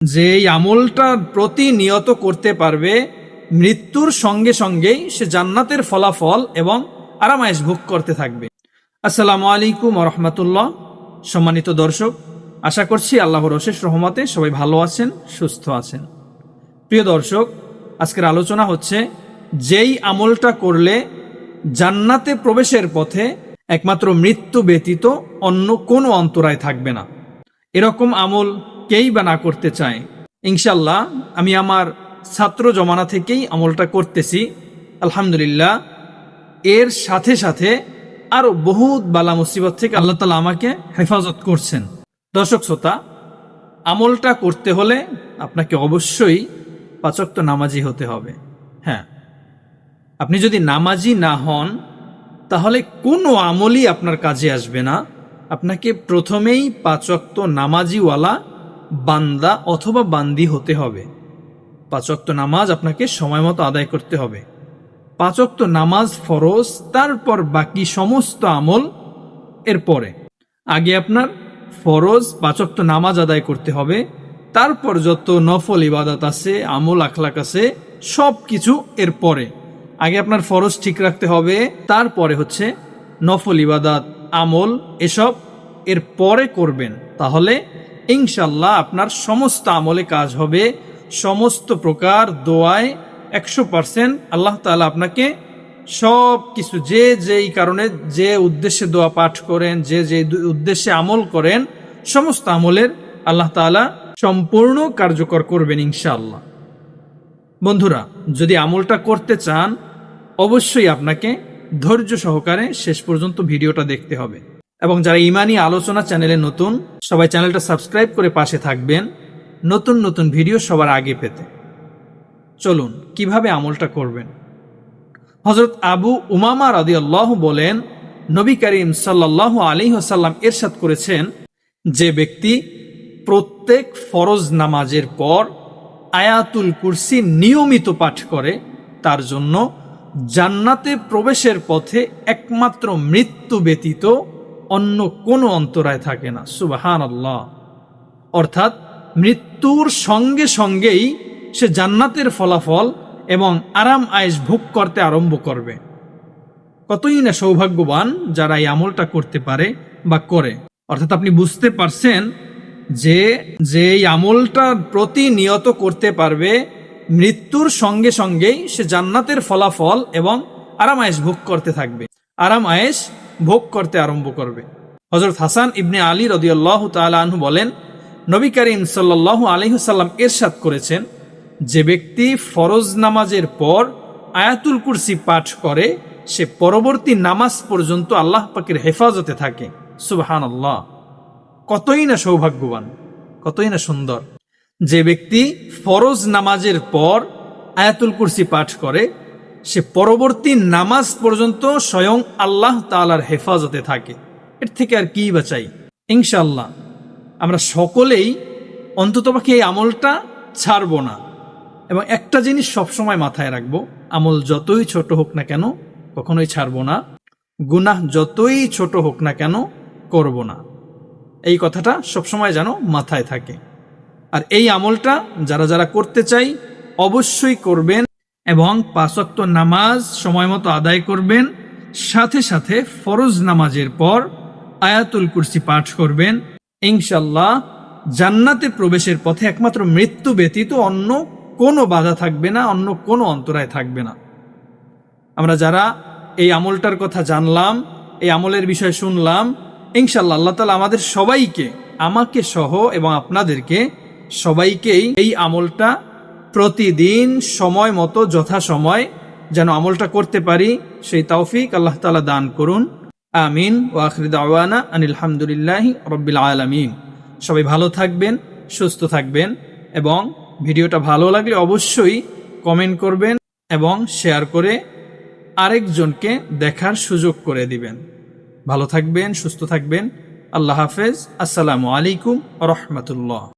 যে এই আমলটা প্রতিনিয়ত করতে পারবে, মৃত্যুর সঙ্গে সঙ্গেই সে জান্নাতের ফলাফল এবং আরামায়েশ ভোগ করতে থাকবে। আসসালামু আলাইকুম ওয়া রাহমাতুল্লাহ। সম্মানিত দর্শক, আশা করছি আল্লাহর অশেষ রহমতে সবাই ভালো আছেন, সুস্থ আছেন। প্রিয় দর্শক, আজকের আলোচনা হচ্ছে যেই আমলটা করলে জান্নাতে প্রবেশের পথে একমাত্র মৃত্যু ব্যতীত অন্য কোনো অন্তরায় থাকবে না। এরকম আমল কেই বা না করতে চায়। ইনশাল্লাহ আমি আমার ছাত্র জমানা থেকেই আমলটা করতেছি, আলহামদুলিল্লাহ। এর সাথে সাথে আরো বহুত বালা মুসিবত থেকে আল্লাহ তাআলা আমাকে হেফাজত করছেন। দর্শক শ্রোতা, আমলটা করতে হলে আপনাকে অবশ্যই 5 ওয়াক্ত নামাজি হতে হবে। হ্যাঁ, আপনি যদি নামাজি না হন তাহলে কোনো আমলই আপনার কাজে আসবে না। আপনাকে প্রথমেই 5 ওয়াক্ত নামাজিওয়ালা বান্দা অথবা বান্দি হতে হবে। 5 ওয়াক্ত নামাজ আপনাকে সময় মতো আদায় করতে হবে। 5 ওয়াক্ত নামাজ ফরজ, তারপর বাকি সমস্ত আমল এরপরে। আগে আপনার ফরজ 5 ওয়াক্ত নামাজ আদায় করতে হবে, তারপর যত নফল ইবাদত আছে, আমল আখলাক আছে, সব কিছু এরপরে। আগে আপনার ফরজ ঠিক রাখতে হবে, তারপরে হচ্ছে নফল ইবাদত, আমল এসব এর পরে করবেন। তাহলে ইনশাল্লাহ আপনার সমস্ত আমলে কাজ হবে। সমস্ত প্রকার দোয়ায় 100% আল্লাহ তাআলা আপনাকে সব কিছু, যে যেই কারণে যে উদ্দেশ্যে দোয়া পাঠ করেন, যে যে উদ্দেশ্যে আমল করেন, সমস্ত আমলের আল্লাহ তাআলা সম্পূর্ণ কার্যকর করবেন ইনশাআল্লাহ। বন্ধুরা, যদি আমলটা করতে চান অবশ্যই আপনাকে ধৈর্য সহকারে শেষ পর্যন্ত ভিডিওটা দেখতে হবে। এবং যারা ইমানি আলোচনা চ্যানেলে নতুন, সবাই চ্যানেলটা সাবস্ক্রাইব করে পাশে থাকবেন নতুন নতুন ভিডিও সবার আগে পেতে। চলুন কিভাবে আমলটা করবেন। হযরত আবু উমামা রাদিয়াল্লাহু বলেন, নবী করিম সাল্লাল্লাহু আলাইহি ওয়াসাল্লাম ইরশাদ করেছেন, যে ব্যক্তি প্রত্যেক ফরজ নামাজের পর আয়াতুল কুরসি নিয়মিত পাঠ করে তার জন্য জান্নাতে প্রবেশের পথে একমাত্র মৃত্যু ব্যতীত অন্য কোনো অন্তরায় থাকে না। সুবহানাল্লাহ। অর্থাৎ মৃত্যুর সঙ্গে সঙ্গেই সে জান্নাতের ফলাফল এবং আরাম আয়েশ ভোগ করতে আরম্ভ করবে। কতই না সৌভাগ্যবান যারা এই আমলটা করতে পারে বা করে। অর্থাৎ আপনি বুঝতে পারছেন যে এই আমলটা প্রতিনিয়ত করতে পারবে, মৃত্যুর সঙ্গে সঙ্গেই সে জান্নাতের ফলাফল এবং আরাম আয়েশ ভোগ করতে থাকবে, আরাম আয়েশ ভোগ করতে আরম্ভ করবে। হযরত হাসান ইবনে আলী রাদিয়াল্লাহু তাআলা আনহু বলেন, নবী করিম সাল্লাল্লাহু আলাইহি ওয়াসাল্লাম ইরশাদ করেছেন, যে ব্যক্তি ফরজ নামাজের পর আয়াতুল কুরসি পাঠ করে সে পরবর্তী নামাজ পর্যন্ত আল্লাহ পাকের হেফাজতে থাকে। সুবহানাল্লাহ। কতই না সৌভাগ্যবান, কতই না সুন্দর। যে ব্যক্তি ফরজ নামাজের পর আয়াতুল কুরসি পাঠ করে সে পরবর্তী নামাজ পর্যন্ত স্বয়ং আল্লাহ তাআলার হেফাজতে থাকে। এর থেকে আর কি বা চাই। ইনশাআল্লাহ আমরা সকলেই অন্ততপক্ষে এই আমলটা ছাড়ব না। এবং একটা জিনিস সবসময় মাথায় রাখবো, আমল যতই ছোট হোক না কেন কখনোই ছাড়ব না, গুনাহ যতই ছোট হোক না কেন করব না। এই কথাটা সবসময় যেন মাথায় থাকে। আর এই আমলটা যারা যারা করতে চাই অবশ্যই করবেন এবং 5 ওয়াক্ত নামাজ সময় মতো আদায় করবেন। সাথে সাথে ফরজ নামাজের পর আয়াতুল কুরসি পাঠ করবেন। ইনশাল্লাহ জান্নাতে প্রবেশের পথে একমাত্র মৃত্যু ব্যতীত অন্য কোনো বাধা থাকবে না, অন্য কোনো অন্তরায় থাকবে না। আমরা যারা এই আমলটার কথা জানলাম, এই আমলের বিষয় শুনলাম, ইনশাল্লাহ আল্লাহ তাআলা আমাদের সবাইকে, আমাকে সহ এবং আপনাদেরকে সবাইকেই এই আমলটা প্রতিদিন সময় মতো যথাসময় যেন আমলটা করতে পারি সেই তৌফিক আল্লাহ তাআলা দান করুন। আমিন। ওয়া আখিরু দাওয়ানা আনিল হামদুলিল্লাহি রাব্বিল আলামিন। সবাই ভালো থাকবেন, সুস্থ থাকবেন এবং ভিডিওটা ভালো লাগলে অবশ্যই কমেন্ট করবেন এবং শেয়ার করে আরেকজনকে দেখার সুযোগ করে দিবেন। ভালো থাকবেন, সুস্থ থাকবেন। আল্লাহ হাফেজ। আসসালামু আলাইকুম ওয়া রাহমাতুল্লাহ।